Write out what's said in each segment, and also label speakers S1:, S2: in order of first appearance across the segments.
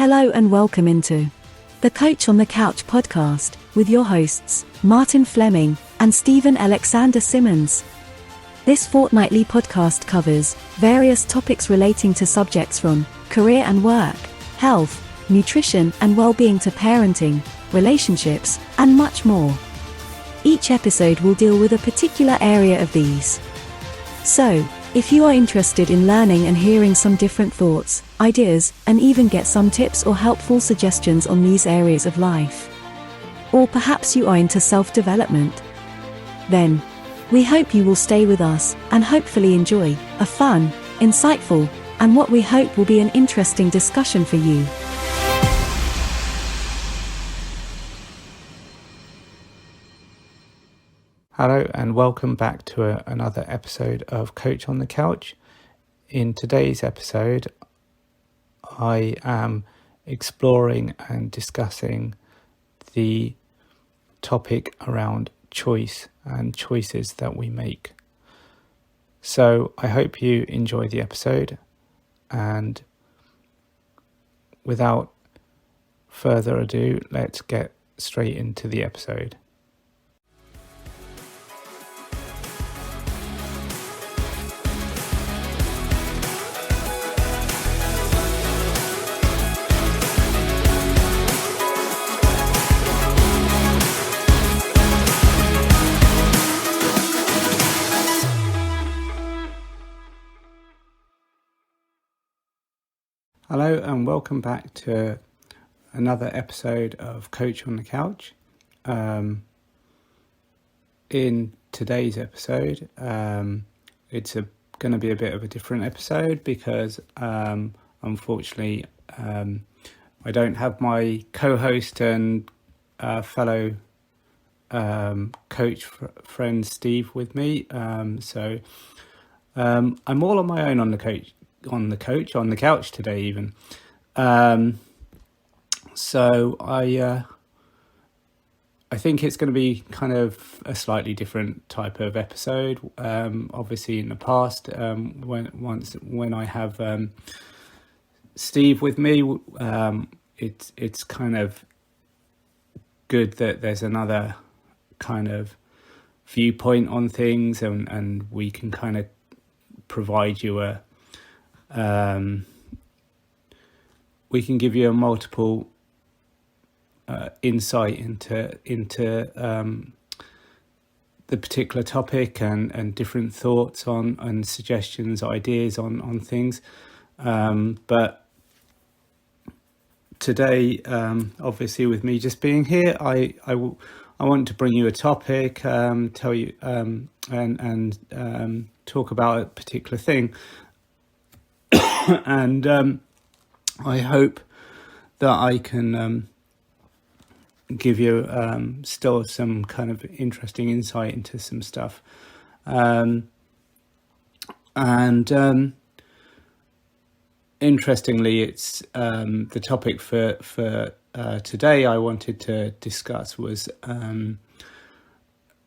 S1: Hello and welcome into the Coach on the Couch podcast with your hosts, Martin Fleming and Stephen Alexander Simmons. This fortnightly podcast covers various topics relating to subjects from career and work, health, nutrition and well-being to parenting, relationships, and much more. Each episode will deal with a particular area of these. So, if you are interested in learning and hearing some different thoughts, ideas, and even get some tips or helpful suggestions on these areas of life, or perhaps you are into self-development, then we hope you will stay with us and hopefully enjoy a fun, insightful, and what we hope will be an interesting discussion for you.
S2: Hello and welcome back to another episode of Coach on the Couch. In today's episode, I am exploring and discussing the topic around choice and choices that we make. So I hope you enjoy the episode, and without further ado, let's get straight into the episode. Hello and welcome back to another episode of Coach on the Couch. In today's episode, it's going to be a bit of a different episode because unfortunately I don't have my co-host and fellow coach friend Steve with me. So I'm all on my own on the couch today even. So I think it's going to be kind of a slightly different type of episode. Obviously in the past, when I have Steve with me, it's kind of good that there's another kind of viewpoint on things, and we can kind of provide you we can give you a multiple insight into the particular topic and different thoughts on and suggestions, ideas on things. But today, obviously, with me just being here, I want to bring you a topic, tell you and talk about a particular thing. And I hope that I can give you still some kind of interesting insight into some stuff. Interestingly, it's the topic for today I wanted to discuss was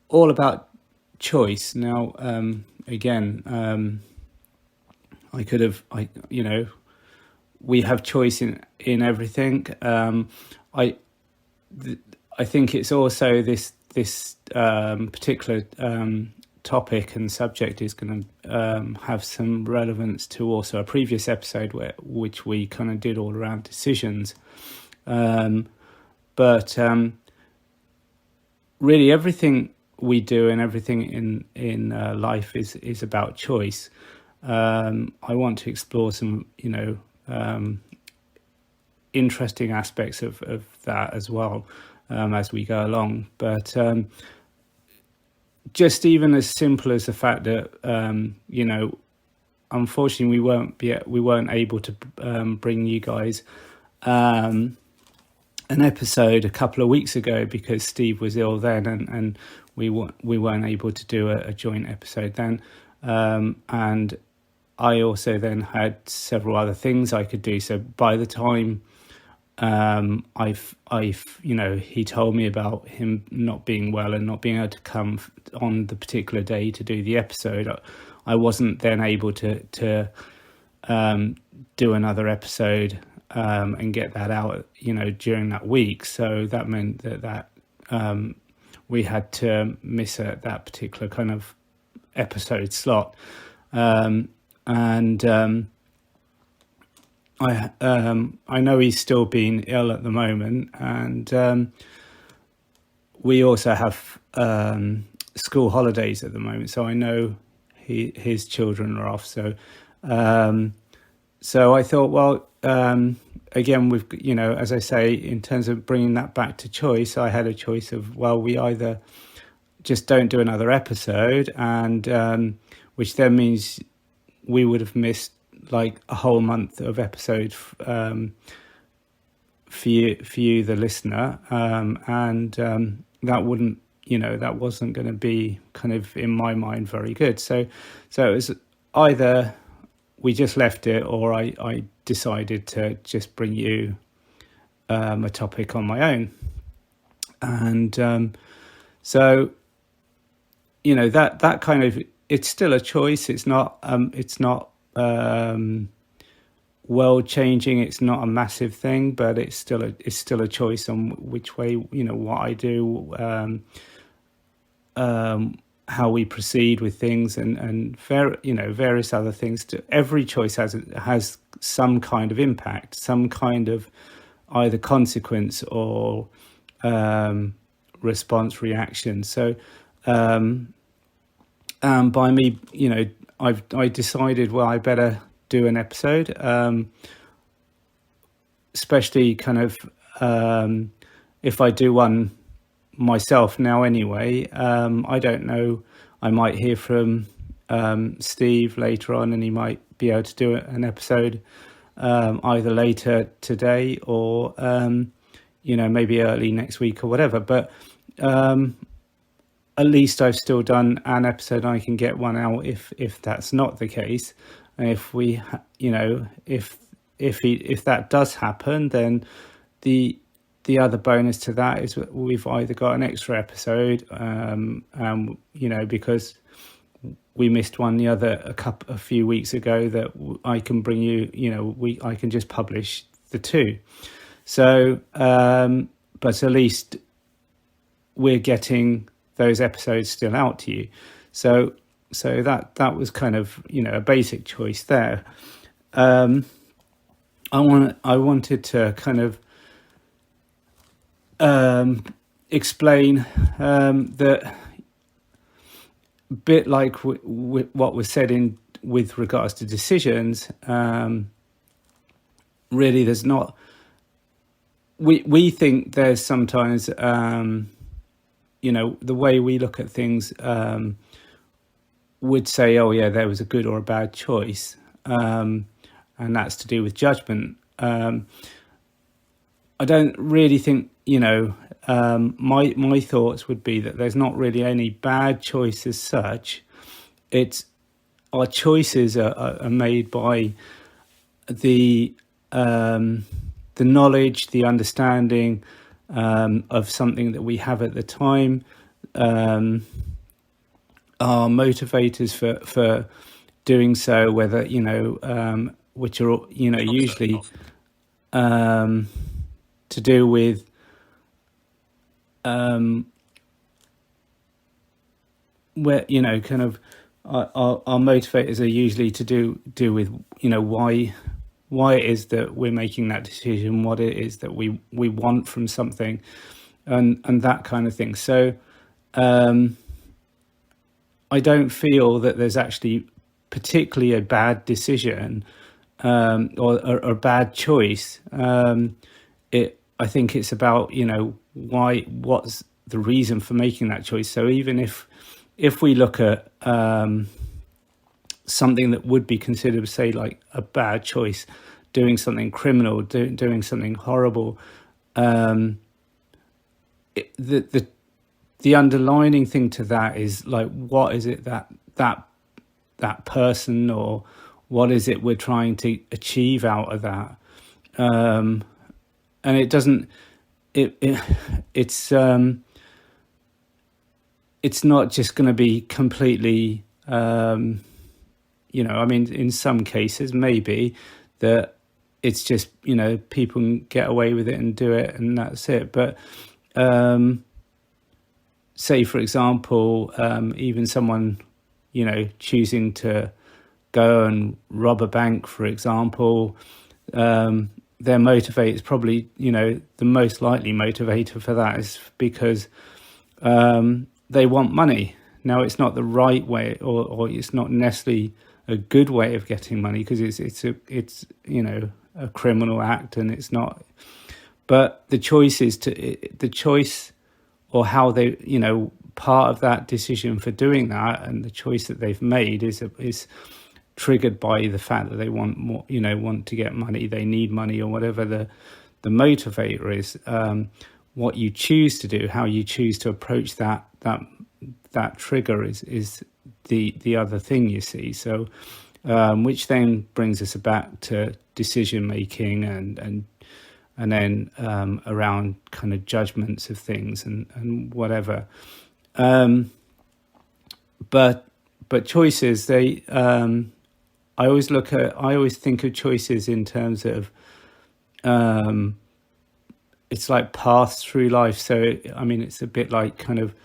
S2: all about choice. Now, again, we have choice in everything. I think it's also this particular topic and subject is going to have some relevance to also a previous episode which we kind of did all around decisions. But really everything we do and everything in life is about choice. I want to explore some, interesting aspects of that as well as we go along. But just even as simple as the fact that, unfortunately we weren't able to bring you guys an episode a couple of weeks ago because Steve was ill then, and we weren't able to do a joint episode then. And I also then had several other things I could do. So by the time he told me about him not being well and not being able to come on the particular day to do the episode, I wasn't then able to do another episode and get that out, during that week. So that meant that we had to miss that particular kind of episode slot. And I know he's still been ill at the moment, and we also have school holidays at the moment. So I know his children are off. So I thought, well, again, we've, as I say, in terms of bringing that back to choice, I had a choice of, well, we either just don't do another episode, and which then means we would have missed like a whole month of episode for you, the listener, and that wouldn't, that wasn't going to be kind of, in my mind, very good. So it was either we just left it, or I decided to just bring you a topic on my own. And so, that kind of, it's still a choice. It's not world changing. It's not a massive thing, but it's still a choice on which way, what I do, how we proceed with things, and various other things. Every choice has some kind of impact, some kind of either consequence or response, reaction. So by me, I decided, well, I better do an episode, especially kind of if I do one myself now anyway. I don't know, I might hear from Steve later on, and he might be able to do an episode either later today or maybe early next week or whatever. But at least I've still done an episode, and I can get one out if that's not the case. And if we, if that does happen, then the other bonus to that is we've either got an extra episode, because we missed one a few weeks ago, that I can bring you, I can just publish the two. So, but at least we're getting those episodes still out to you. So that was kind of, a basic choice there. I wanted to kind of explain that bit like what was said with regards to decisions. Really, there's not. We think there's sometimes, the way we look at things, would say, oh yeah, there was a good or a bad choice, and that's to do with judgment. I don't really think, my thoughts would be that there's not really any bad choice as such. It's our choices are made by the knowledge, the understanding of something that we have at the time, our motivators for doing so, whether which are usually to do with where kind of our motivators are usually to do with why it is that we're making that decision, what it is that we want from something, and that kind of thing. So I don't feel that there's actually particularly a bad decision or a bad choice. I think it's about what's the reason for making that choice. So even if we look at something that would be considered, say, like a bad choice, doing something criminal, doing something horrible, the underlining thing to that is like, what is it that person, or what is it we're trying to achieve out of that? And it doesn't. It's not just going to be completely. In some cases, maybe that it's just, people can get away with it and do it, and that's it. But say, for example, even someone, choosing to go and rob a bank, for example, their motivator is probably, the most likely motivator for that is because they want money. Now, it's not the right way, or it's not necessarily a good way of getting money, because it's a criminal act, and it's not. But the choice or how they, part of that decision for doing that, and the choice that they've made is triggered by the fact that they want more, want to get money, they need money, or whatever the motivator is. What you choose to do, how you choose to approach that trigger is the other thing, you see. So, which then brings us back to decision making and then around kind of judgments of things and whatever. But choices, they I always think of choices in terms of it's like paths through life. So it's a bit like kind of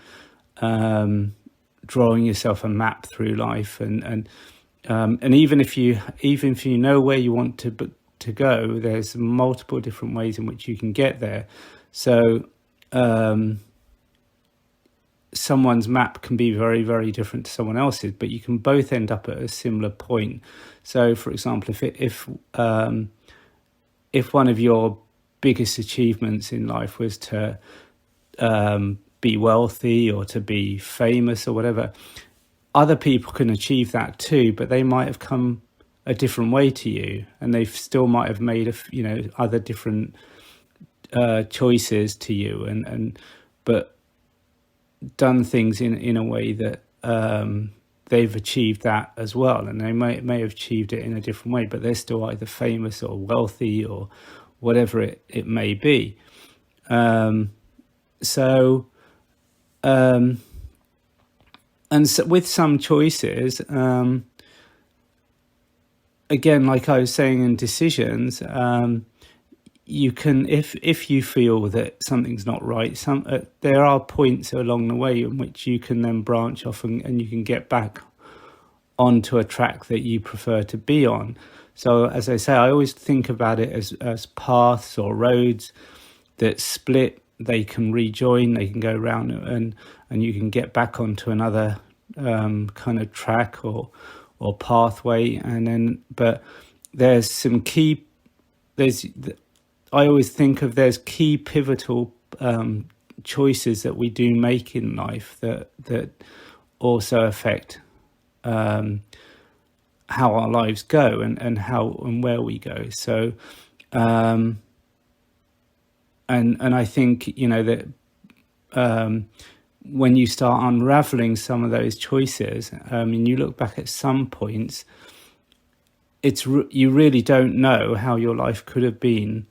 S2: drawing yourself a map through life, and even if you know where you want to go, there's multiple different ways in which you can get there. So someone's map can be very, very different to someone else's, but you can both end up at a similar point. So, for example, if one of your biggest achievements in life was to be wealthy or to be famous or whatever, other people can achieve that too, but they might have come a different way to you, and they still might have made other different choices to you, but done things in a way that they've achieved that as well, and they may have achieved it in a different way, but they're still either famous or wealthy or whatever it may be. And so with some choices, again, like I was saying in decisions, you can, if you feel that something's not right, there are points along the way in which you can then branch off and you can get back onto a track that you prefer to be on. So as I say, I always think about it as paths or roads that split. They can rejoin, they can go around, and you can get back onto another kind of track or pathway. And then, but there's some key, I always think of there's key pivotal choices that we do make in life that also affect how our lives go and how and where we go. So and I think that when you start unraveling some of those choices, and you look back at some points, you really don't know how your life could have been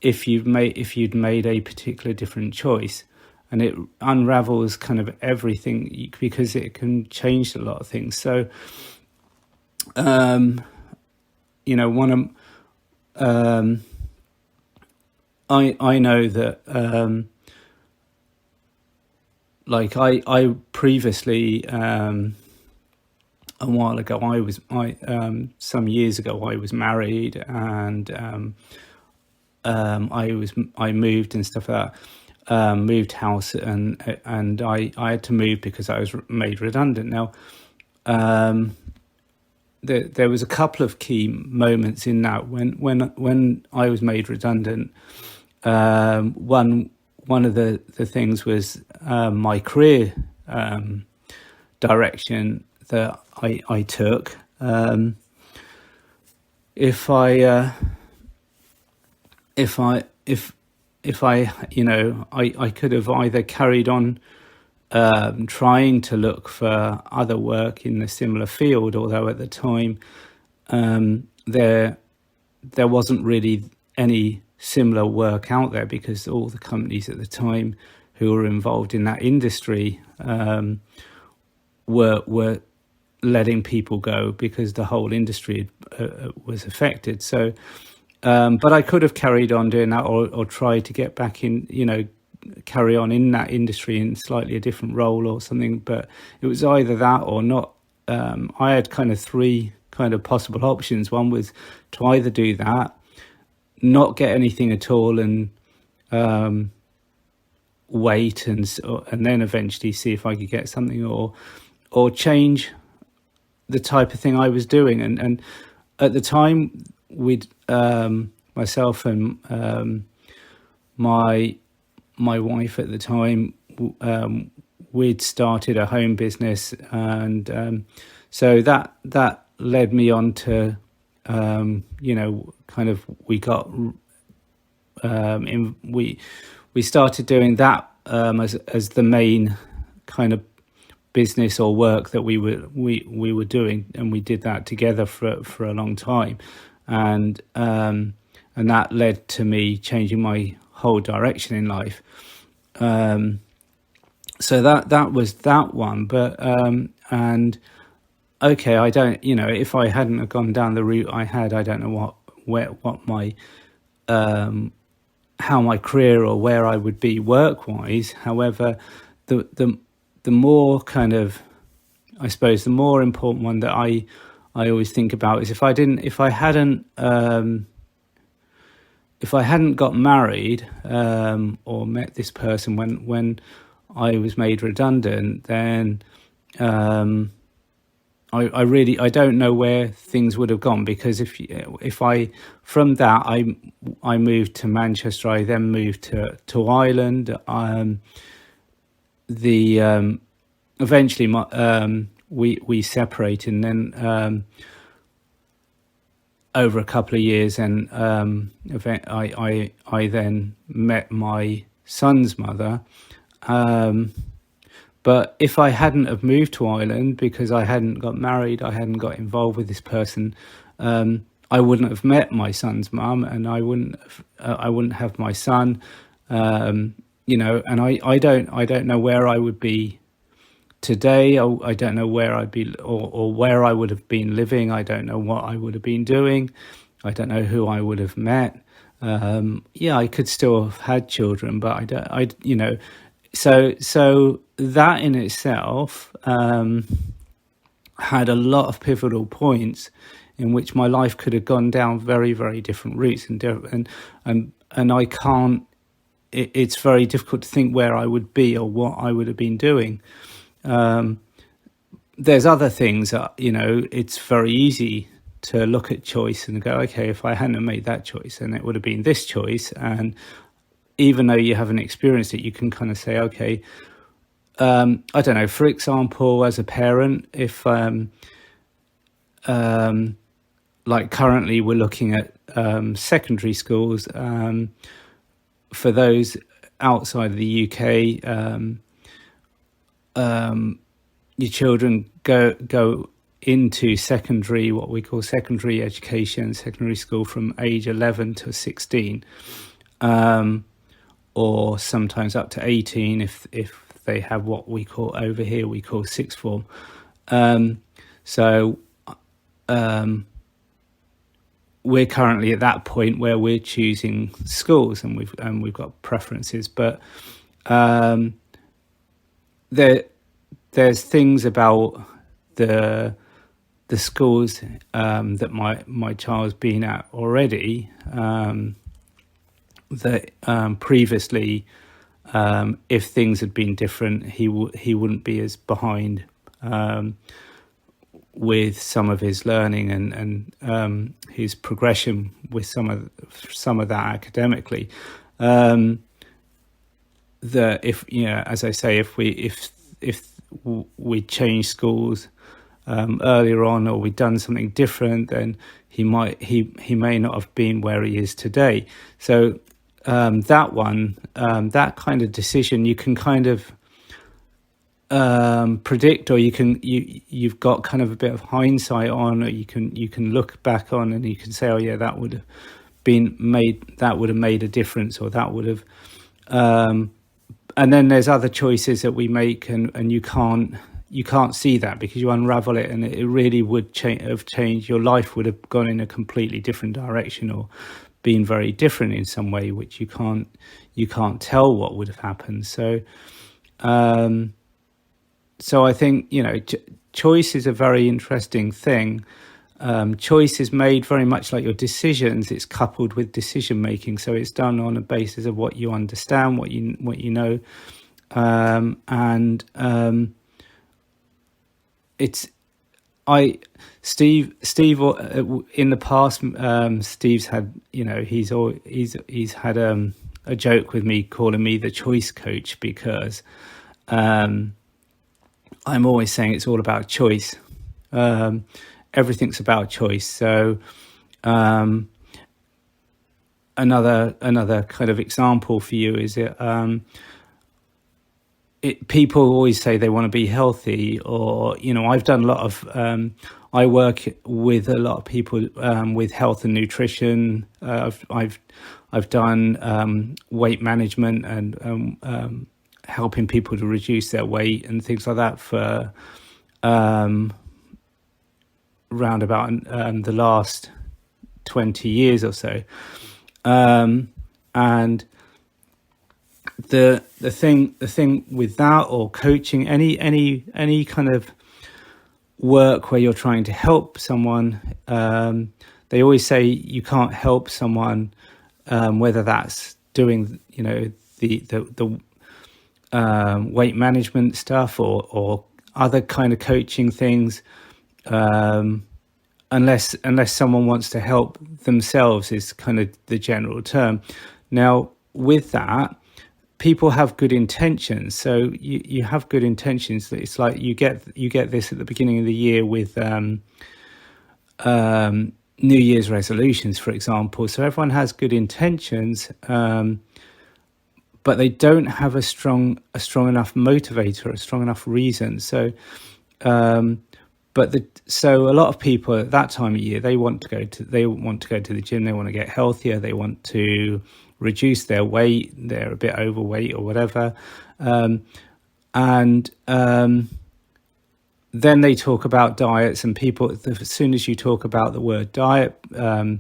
S2: if you'd made a particular different choice, and it unravels kind of everything because it can change a lot of things. So I know that like I previously a while ago some years ago I was married, and I moved and stuff like that, moved house, and I had to move because I was made redundant. Now there was a couple of key moments in that when I was made redundant. One of the things was my career direction that I took. If I could have either carried on trying to look for other work in a similar field, although at the time there wasn't really any similar work out there, because all the companies at the time who were involved in that industry were letting people go because the whole industry was affected. So But I could have carried on doing that, or tried to get back in, carry on in that industry in slightly a different role or something. But it was either that or not. I had kind of three kind of possible options. One was to either do that, not get anything at all, and wait and then eventually see if I could get something, or change the type of thing I was doing. And at the time, we'd myself and my wife at the time, we'd started a home business, and so that led me on to kind of we started doing that as the main kind of business or work that we were doing, and we did that together for a long time, and that led to me changing my whole direction in life. So that was that one. But and okay, I don't, if I hadn't have gone down the route I had, I don't know what my how my career or where I would be work wise. However, the more kind of, I suppose, the more important one that I always think about is if I hadn't got married or met this person when I was made redundant, then I don't know where things would have gone, because if I from that I moved to Manchester, I then moved to Ireland. Eventually we separated, and then over a couple of years, and I then met my son's mother. But if I hadn't have moved to Ireland, because I hadn't got married, I hadn't got involved with this person, I wouldn't have met my son's mum, and I wouldn't have my son. And I don't know where I would be today. I don't know where I'd be, or where I would have been living. I don't know what I would have been doing. I don't know who I would have met. I could still have had children, but so that in itself had a lot of pivotal points in which my life could have gone down very, very different routes, and I can't. It's very difficult to think where I would be or what I would have been doing. There's other things that, it's very easy to look at choice and go, okay, if I hadn't made that choice, then it would have been this choice. And even though you haven't experienced it, you can kind of say, okay, I don't know, for example, as a parent, if like currently we're looking at secondary schools, for those outside of the UK, your children go into secondary, what we call secondary education, secondary school, from age 11 to 16, or sometimes up to 18 if they have what we call over here, we call sixth form. We're currently at that point where we're choosing schools, and we've got preferences, but there's things about the schools that my child's been at already, that previously, if things had been different, he wouldn't be as behind with some of his learning and his progression with some of that academically. That if, as I say, if we change schools earlier on, or we'd done something different, then he may not have been where he is today. So that one, that kind of decision, you can kind of predict, or you've got kind of a bit of hindsight on, or you can look back on and you can say, oh yeah, that would have made a difference, or that would have. And then there's other choices that we make, and you can't see that because you unravel it, and it really would have changed. Your life would have gone in a completely different direction, or been very different in some way, which you can't tell what would have happened. So I think, choice is a very interesting thing. Choice is made very much like your decisions. It's coupled with decision making, so it's done on a basis of what you understand, what you know, and it's Steve in the past. Steve's had, he's had a joke with me calling me the choice coach, because I'm always saying it's all about choice. Everything's about choice. So another kind of example for you is people always say they want to be healthy, or I've done a lot of I work with a lot of people with health and nutrition. I've done weight management and helping people to reduce their weight and things like that for round about the last 20 years or so. And the thing with that, or coaching, any kind of work where you're trying to help someone, they always say you can't help someone, whether that's doing the weight management stuff or other kind of coaching things, unless someone wants to help themselves, is kind of the general term. Now, with that, people have good intentions. So you have good intentions. It's like you get this at the beginning of the year with New Year's resolutions, for example. So everyone has good intentions, but they don't have a strong enough motivator, a strong enough reason. So, so a lot of people at that time of year, they want to go to the gym. They want to get healthier. They want to reduce their weight. They're a bit overweight or whatever, and then they talk about diets. And people, as soon as you talk about the word diet, the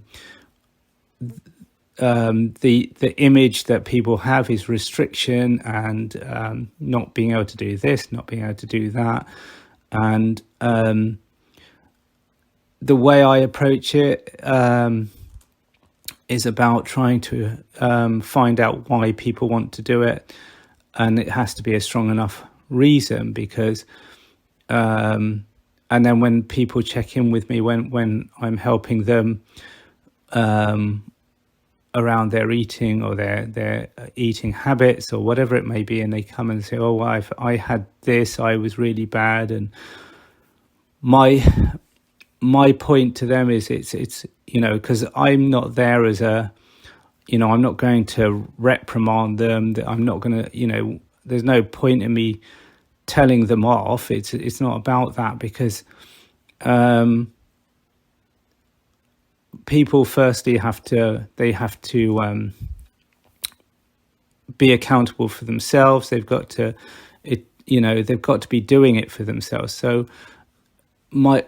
S2: image that people have is restriction and not being able to do this, not being able to do that. And the way I approach it is about trying to find out why people want to do it, and it has to be a strong enough reason, because and then when people check in with me, when I'm helping them around their eating or their eating habits or whatever it may be, and they come and say, oh, I had this, I was really bad. And my point to them is it's because I'm not there as a, I'm not going to reprimand them, that I'm not going to, there's no point in me telling them off. It's not about that, because people firstly have to be accountable for themselves. They've got to be doing it for themselves. So my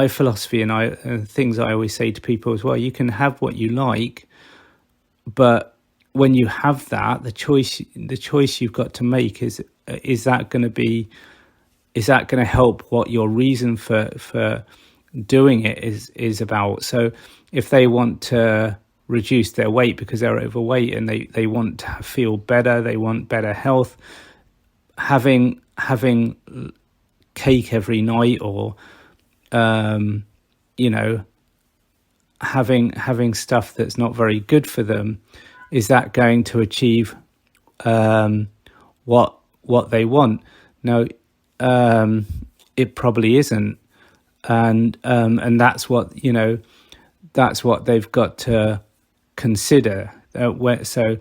S2: philosophy, and things I always say to people as well, you can have what you like, but when you have that, the choice you've got to make is that going to help what your reason for doing it is about. So if they want to reduce their weight because they're overweight and they want to feel better, they want better health, having cake every night, or having stuff that's not very good for them, is that going to achieve what they want? No, it probably isn't. And that's what they've got to consider. So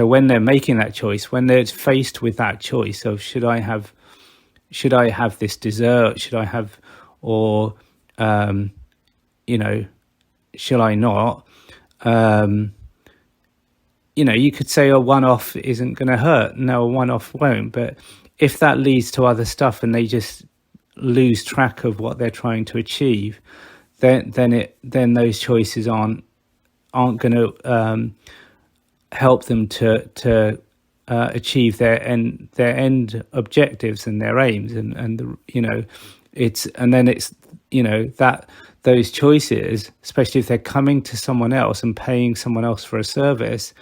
S2: when they're making that choice, when they're faced with that choice of should I have this dessert, should I have, or shall I not? You could say a one-off isn't going to hurt. No, a one-off won't. But if that leads to other stuff and they just lose track of what they're trying to achieve, then those choices aren't going to help them to achieve their end objectives and their aims, and it's that those choices, especially if they're coming to someone else and paying someone else for a service,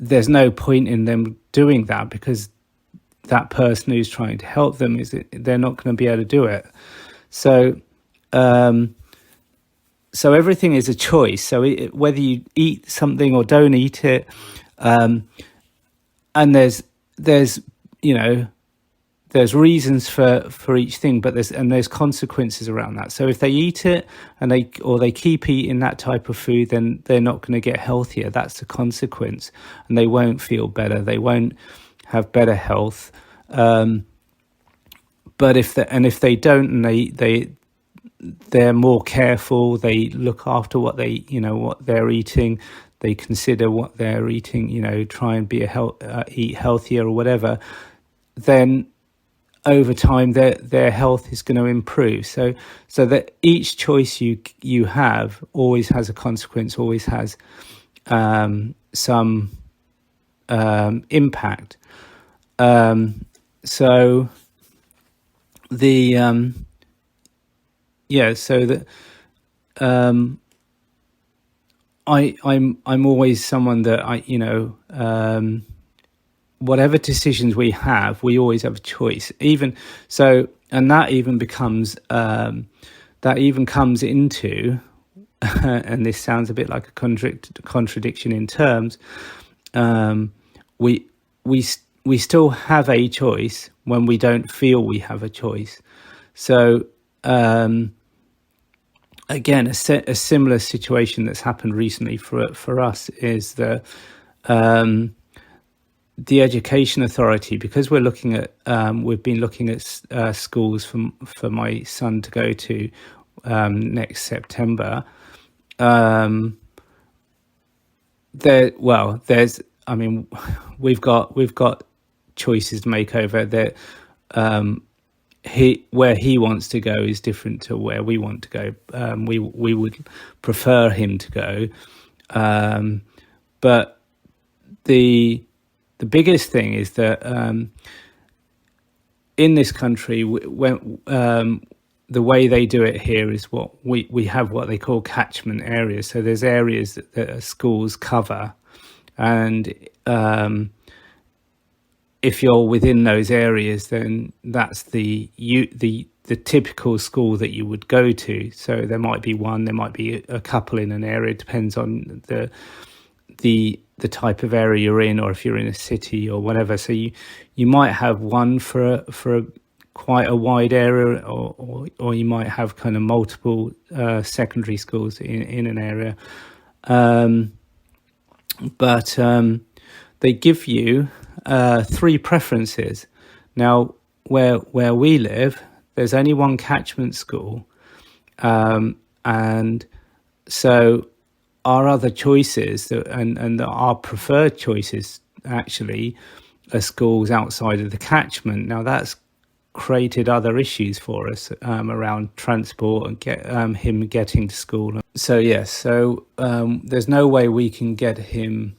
S2: there's no point in them doing that, because that person who's trying to help them they're not going to be able to do it. So everything is a choice. So whether you eat something or don't eat it, and there's there's reasons for each thing, but there's consequences around that. So if they eat it and they keep eating that type of food, then they're not going to get healthier. That's the consequence, and they won't feel better. They won't have better health. But if they don't, and they're more careful, they look after what they're eating, they consider what they're eating, try and eat healthier or whatever, then over time their health is going to improve. So that each choice you have always has a consequence, always has some impact. So the so that I'm always someone that whatever decisions we have, we always have a choice. Even so, and that even comes into, and this sounds a bit like a contradiction in terms. We still have a choice when we don't feel we have a choice. So again, a similar situation that's happened recently for us is the Education Authority, because we're looking at we've been looking at schools for my son to go to next September. We've got choices to make over that. Where he wants to go is different to where we want to go. We would prefer him to go, but the biggest thing is that in this country, when the way they do it here is what we have what they call catchment areas. So there's areas that schools cover, and if you're within those areas, then that's the typical school that you would go to. So there might be one, there might be a couple in an area. It depends on the type of area you're in, or if you're in a city or whatever. So you might have one for quite a wide area, or you might have kind of multiple secondary schools in an area. But they give you 3 preferences. Now, where we live, there's only one catchment school, and so our other choices and our preferred choices actually are schools outside of the catchment. Now that's created other issues for us around transport and him getting to school. So there's no way we can get him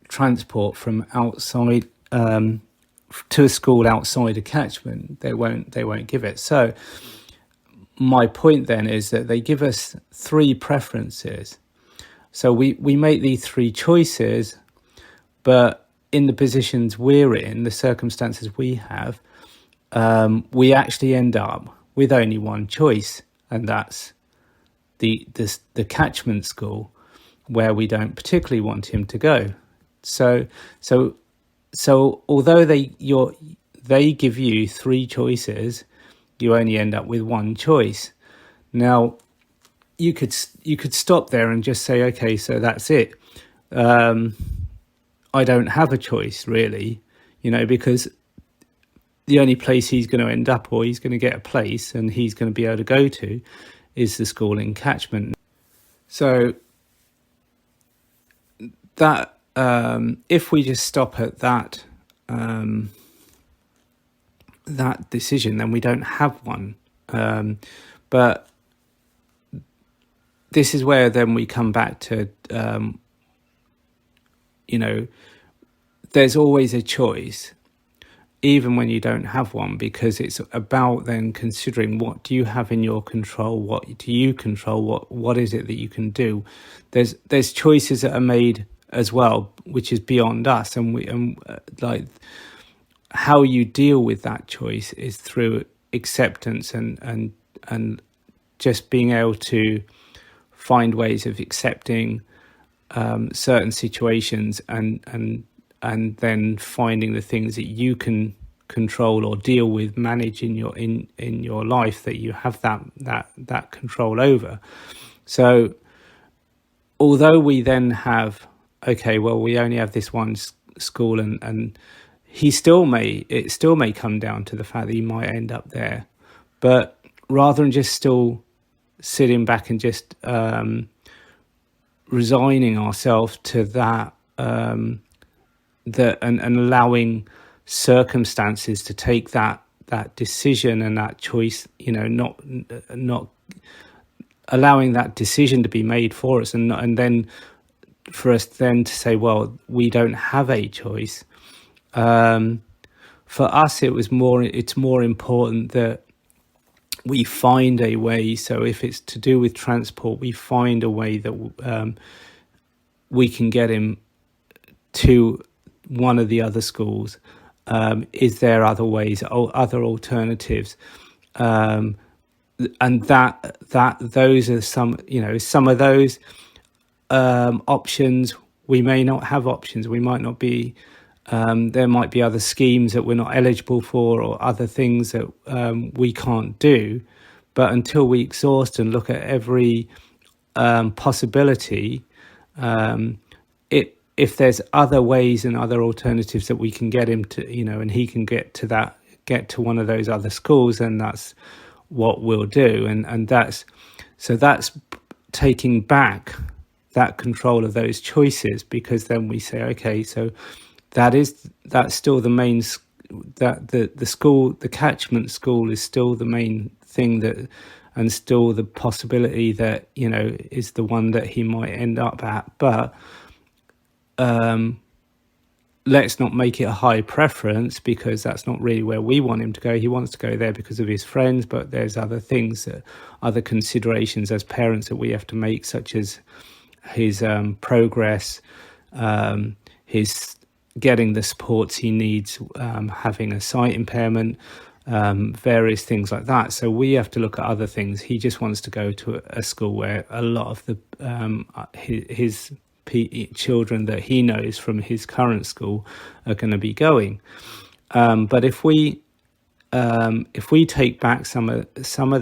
S2: transport from outside to a school outside a catchment. They won't give it. So my point then is that they give us 3 preferences. So we make these 3 choices, but in the positions we're in, the circumstances we have, we actually end up with only one choice, and that's the catchment school, where we don't particularly want him to go. So although they give you 3 choices, you only end up with one choice. Now, you could stop there and just say, okay, so that's it. I don't have a choice really, because the only place he's going to end up, or he's going to get a place and he's going to be able to go to, is the school in catchment. So that if we just stop at that decision, then we don't have one. But this is where then we come back to, there's always a choice, even when you don't have one, because it's about then considering what do you have in your control, what do you control, what is it that you can do. There's choices that are made as well, which is beyond us, and like how you deal with that choice is through acceptance and just being able to find ways of accepting certain situations and then finding the things that you can control or deal with, manage in your life, that you have that control over. So although we then have, okay, well, we only have this one school, and it still may come down to the fact that he might end up there, but rather than just still sitting back and just resigning ourselves to that, and allowing circumstances to take that decision and that choice, not allowing that decision to be made for us, and then for us then to say, well, we don't have a choice. For us, it's more important that we find a way. So if it's to do with transport, we find a way that we can get him to one of the other schools. Is there other ways, other alternatives? And that those are some of those options. We may not have options. We might not be. There might be other schemes that we're not eligible for, or other things that we can't do. But until we exhaust and look at every possibility, if there's other ways and other alternatives that we can get him to, and he can get to one of those other schools, then that's what we'll do. And that's taking back that control of those choices, because then we say, okay, so that's still the main, that the school, the catchment school, is still the main thing, that, and still the possibility that is the one that he might end up at. But let's not make it a high preference, because that's not really where we want him to go. He wants to go there because of his friends, but there's other things, other considerations as parents that we have to make, such as his progress, his getting the supports he needs, having a sight impairment, various things like that. So we have to look at other things. He just wants to go to a school where a lot of the his children that he knows from his current school are going to be going. But if we take back some of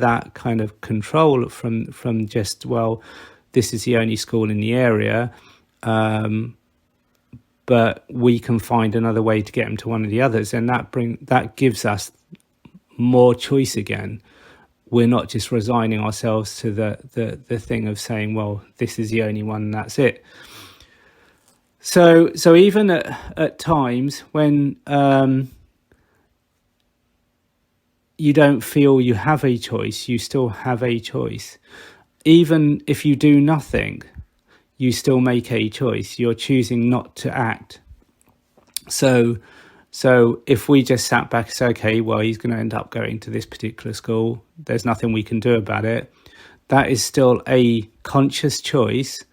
S2: that kind of control from just, well, this is the only school in the area, but we can find another way to get them to one of the others, and that gives us more choice again. We're not just resigning ourselves to the thing of saying, well, this is the only one and that's it. So even at times when you don't feel you have a choice, you still have a choice. Even if you do nothing, you still make a choice. You're choosing not to act. So if we just sat back and say, okay, well, he's going to end up going to this particular school, there's nothing we can do about it, that is still a conscious choice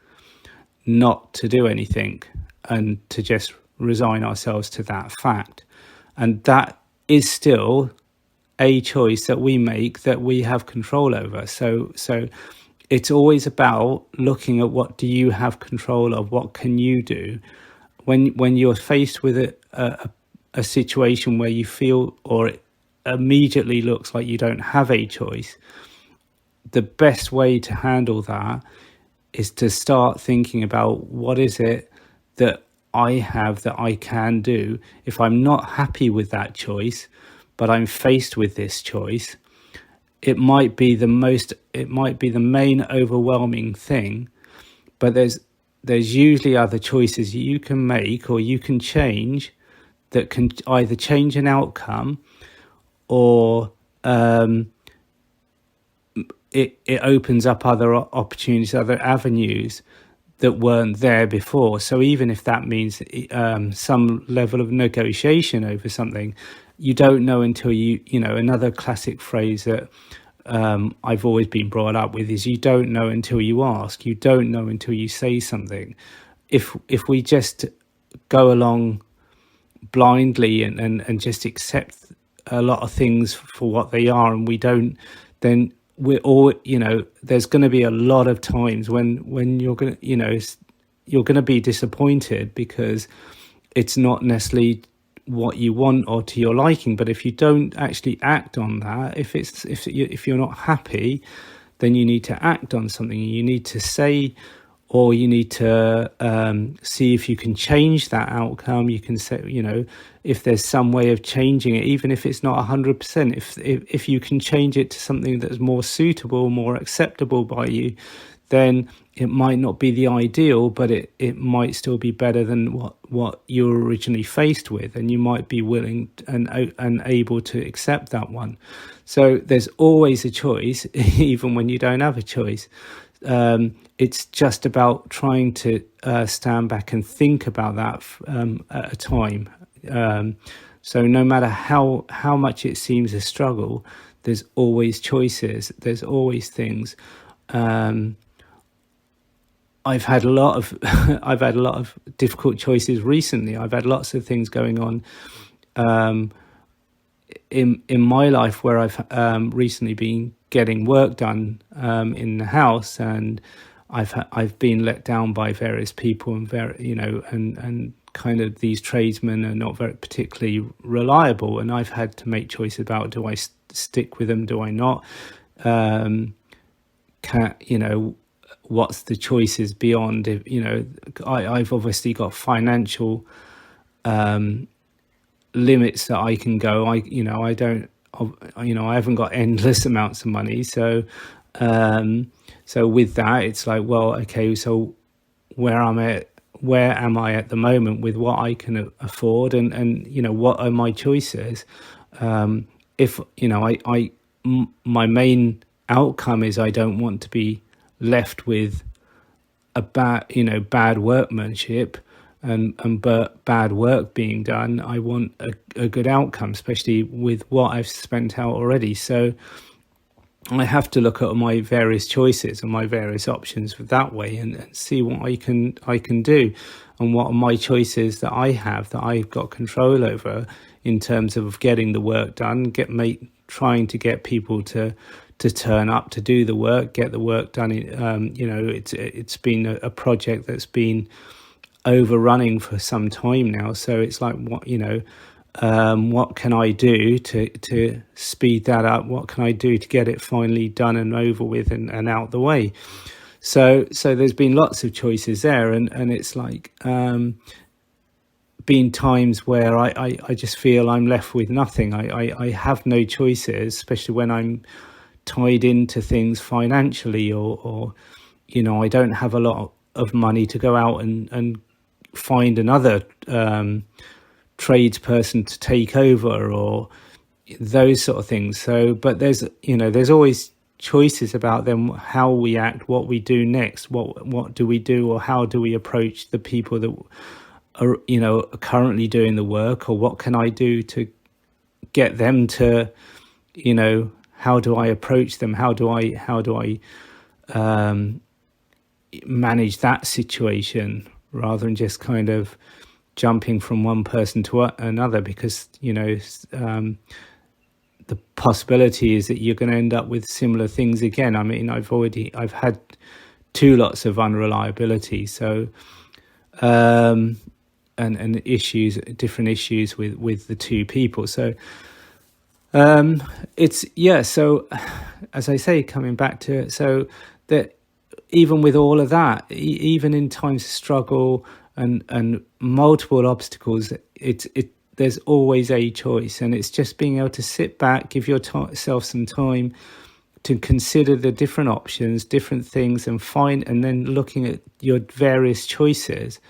S2: not to do anything and to just resign ourselves to that fact. And that is still a choice that we make, that we have control over. So it's always about looking at what do you have control of, what can you do when you're faced with a situation where you feel, or it immediately looks like you don't have a choice. The best way to handle that is to start thinking about, what is it that I have that I can do if I'm not happy with that choice, but I'm faced with this choice. It might be the main overwhelming thing, but there's usually other choices you can make or you can change that can either change an outcome or it opens up other opportunities, other avenues that weren't there before. So even if that means some level of negotiation over something, you don't know until you know, another classic phrase that I've always been brought up with is you don't know until you ask. You don't know until you say something. If we just go along blindly and just accept a lot of things for what they are, and we don't, then we're all, you know, there's going to be a lot of times when you're going to, you know, you're going to be disappointed because it's not necessarily what you want or to your liking. But if you don't actually act on that, if you're not happy, then you need to act on something. You need to say, or you need to see if you can change that outcome. You can say, you know, if there's some way of changing it, even if it's not 100%, if you can change it to something that's more suitable, more acceptable by you, then it might not be the ideal, but it might still be better than what you were originally faced with, and you might be willing and able to accept that one. So there's always a choice, even when you don't have a choice. It's just about trying to stand back and think about that at a time. So no matter how much it seems a struggle, there's always choices. There's always things. I've had a lot of difficult choices recently. I've had lots of things going on in my life where I've recently been getting work done in the house, and I've been let down by various people, and and kind of these tradesmen are not very particularly reliable, and I've had to make choices about, do I stick with them, do I not? What's the choices beyond? If I've obviously got financial limits that I can go. I haven't got endless amounts of money, so with that, it's like, well, okay, so where am I at the moment with what I can afford, and what are my choices? If my main outcome is I don't want to be left with a bad workmanship and bad work being done. I want a good outcome, especially with what I've spent out already. So I have to look at my various choices and my various options that way, and see what I can do, and what are my choices that I have, that I've got control over, in terms of getting the work done, trying to get people to turn up to do the work, get the work done. It's been a project that's been overrunning for some time now, so it's like, what can I do to speed that up? What can I do to get it finally done and over with and out the way? So there's been lots of choices there, and it's like been times where I just feel I'm left with nothing. I have no choices, especially when I'm tied into things financially, or I don't have a lot of money to go out and find another tradesperson to take over, or those sort of things. So, but there's always choices about them, how we act, what we do next, what do we do, or how do we approach the people that are currently doing the work, or what can I do to get them to, how do I approach them? How do I manage that situation, rather than just kind of jumping from one person to another? Because the possibility is that you're going to end up with similar things again. I mean, I've had 2 lots of unreliability, so and different issues with the 2 people. So so as I say, coming back to it, so that even with all of that, even in times of struggle and multiple obstacles, there's always a choice, and it's just being able to sit back, give yourself some time to consider the different options, different things, and then looking at your various choices,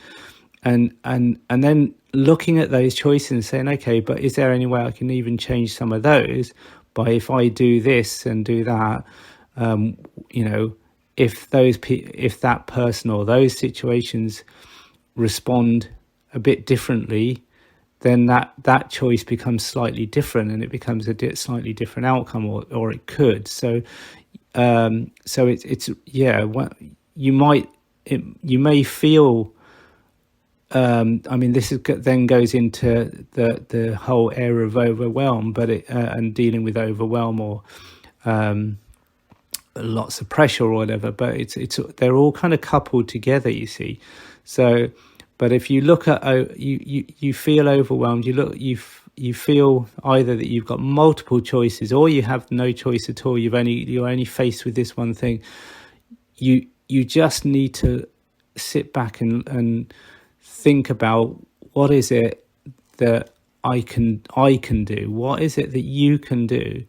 S2: and then looking at those choices and saying, okay, but is there any way I can even change some of those by, if I do this and do that, you know, if if that person or those situations respond a bit differently, then that choice becomes slightly different, and it becomes a slightly different outcome, or it could. So it's yeah. You may feel. I mean, this then goes into the whole area of overwhelm, but and dealing with overwhelm, or lots of pressure or whatever. But they're all kind of coupled together, you see. So, but if you look at you feel overwhelmed, you feel either that you've got multiple choices, or you have no choice at all. You're only faced with this one thing. You just need to sit back and think about, what is it that I can do? What is it that you can do?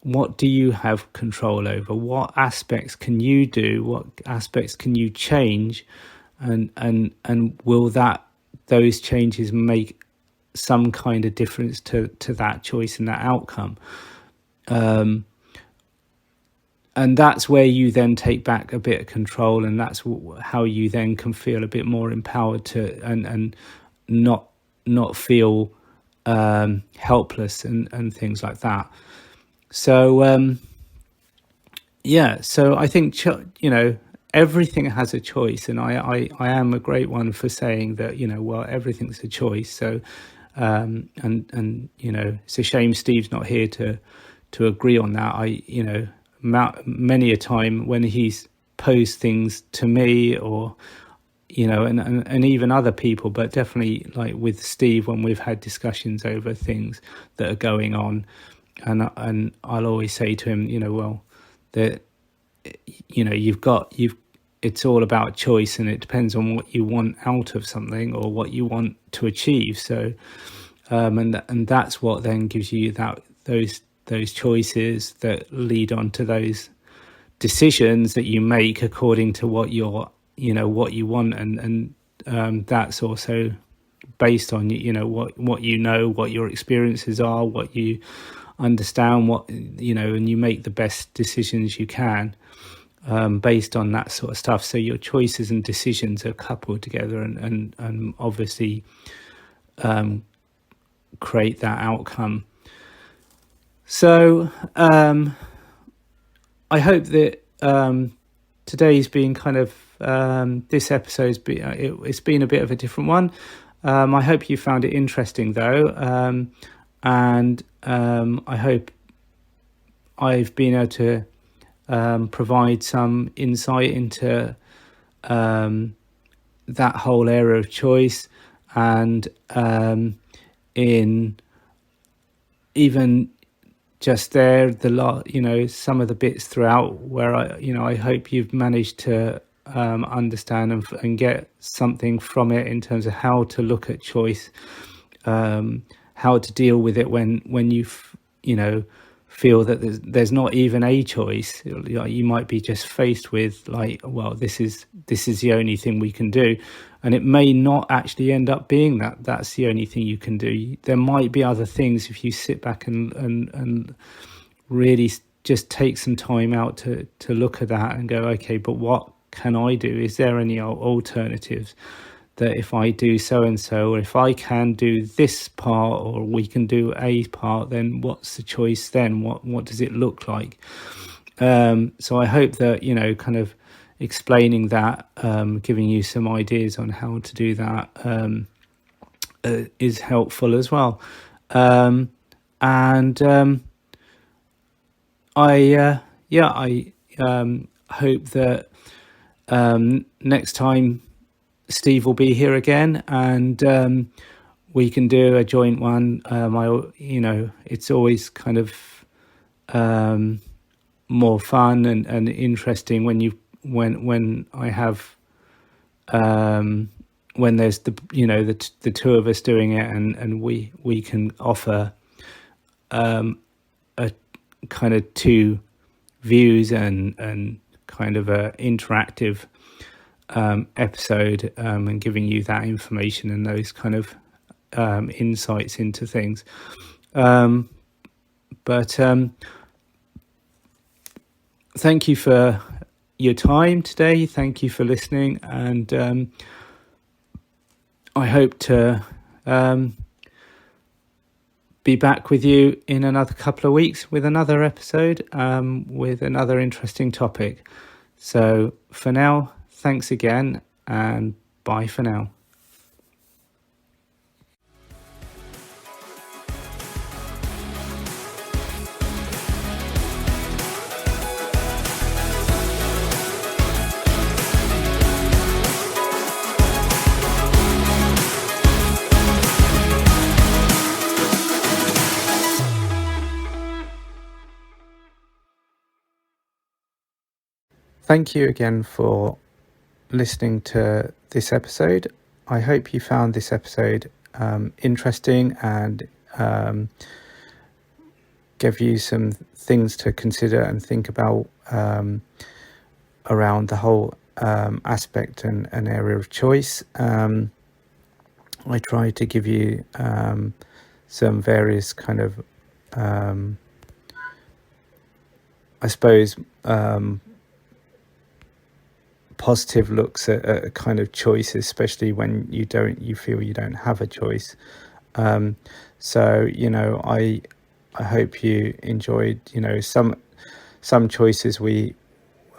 S2: What do you have control over? What aspects can you do? What aspects can you change? And will those changes make some kind of difference to that choice and that outcome? And that's where you then take back a bit of control, and that's how you then can feel a bit more empowered to and not feel helpless and things like that. So so I think everything has a choice, and I am a great one for saying that well, everything's a choice. So and it's a shame Steve's not here to agree on that. Many a time when he's posed things to me, or and even other people, but definitely like with Steve, when we've had discussions over things that are going on, and I'll always say to him, well, that it's all about choice, and it depends on what you want out of something or what you want to achieve. So and that's what then gives you those choices that lead on to those decisions that you make according to what what you want, and that's also based on what what your experiences are, what you understand, and you make the best decisions you can based on that sort of stuff. So your choices and decisions are coupled together, and obviously create that outcome. So I hope that today's been kind of this episode's it's been a bit of a different one. I hope you found it interesting though, and I hope I've been able to provide some insight into that whole area of choice, and in even just there some of the bits throughout where I hope you've managed to understand and get something from it in terms of how to look at choice, how to deal with it when you feel that there's not even a choice. You might be just faced with well, this is the only thing we can do, and it may not actually end up being that's the only thing you can do. There might be other things if you sit back and really just take some time out to look at that and go, okay, but what can I do? Is there any alternatives that if I do so and so, or if I can do this part, or we can do a part, then what's the choice then? What does it look like? So I hope that kind of explaining that, giving you some ideas on how to do that is helpful as well. And I hope that next time Steve will be here again, and we can do a joint one. It's always kind of more fun and interesting when I have when there's the two of us doing it, and we can offer a kind of two views and kind of a interactive episode, and giving you that information and those kind of insights into things. But thank you for your time today. Thank you for listening, and I hope to be back with you in another couple of weeks with another episode, with another interesting topic. So for now, thanks again, and bye for now. Thank you again for listening to this episode. I hope you found this episode interesting and gave you some things to consider and think about around the whole aspect and area of choice. I tried to give you some various kind of, I suppose, positive looks at kind of choices, especially when you feel you don't have a choice. So I hope you enjoyed. Some choices we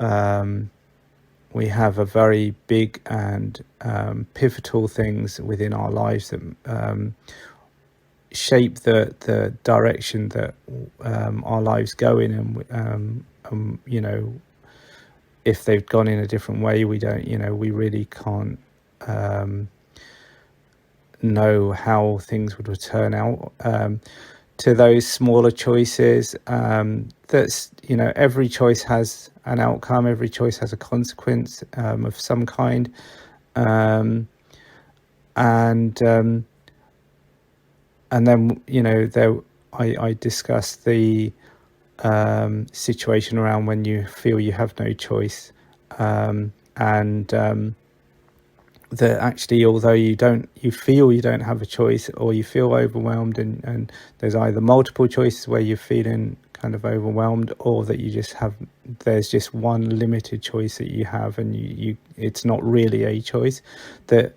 S2: have a very big and pivotal things within our lives that shape the direction that our lives go in, and if they've gone in a different way, we really can't know how things would turn out. To those smaller choices, every choice has an outcome, every choice has a consequence of some kind, and then I discussed the situation around when you feel you have no choice, and that actually, although you feel you don't have a choice, or you feel overwhelmed, and there's either multiple choices where you're feeling kind of overwhelmed, or that there's just one limited choice that you have, and it's not really a choice. That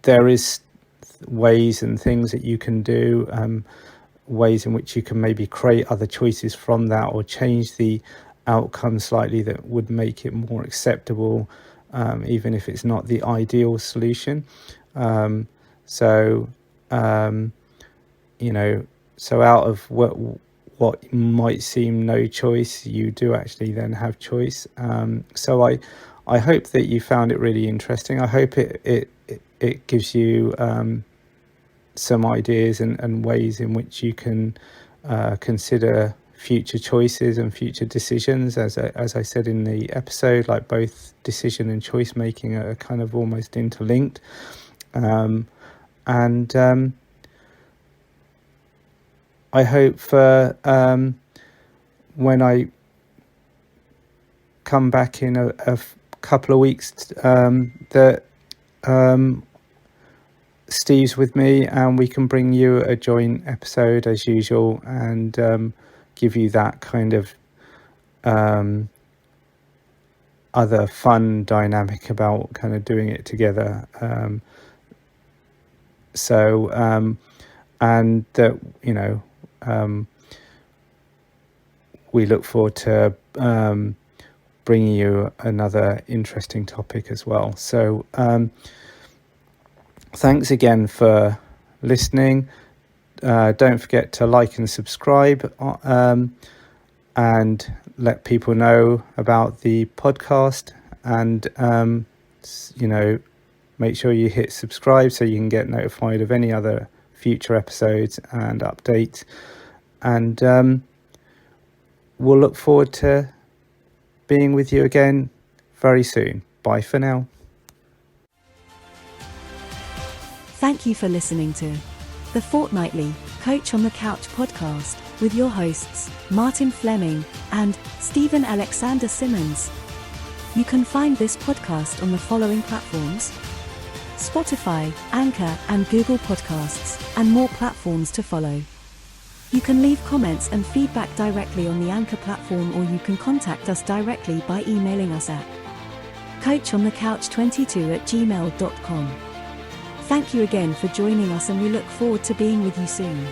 S2: there is ways and things that you can do, ways in which you can maybe create other choices from that, or change the outcome slightly that would make it more acceptable, even if it's not the ideal solution. So out of what might seem no choice, you do actually then have choice. So I hope that you found it really interesting. I hope it gives you some ideas and ways in which you can consider future choices and future decisions. As I said in the episode, like, both decision and choice making are kind of almost interlinked. And I hope for when I come back in a couple of weeks, that Steve's with me, and we can bring you a joint episode as usual, and give you that kind of other fun dynamic about kind of doing it together. And that we look forward to bringing you another interesting topic as well. So thanks again for listening. Don't forget to like and subscribe, and let people know about the podcast, and make sure you hit subscribe so you can get notified of any other future episodes and updates. And we'll look forward to being with you again very soon. Bye for now.
S1: Thank you for listening to the fortnightly Coach on the Couch podcast with your hosts, Martin Fleming and Stephen Alexander Simmons. You can find this podcast on the following platforms: Spotify, Anchor, and Google Podcasts, and more platforms to follow. You can leave comments and feedback directly on the Anchor platform, or you can contact us directly by emailing us at coachonthecouch22@gmail.com. Thank you again for joining us, and we look forward to being with you soon.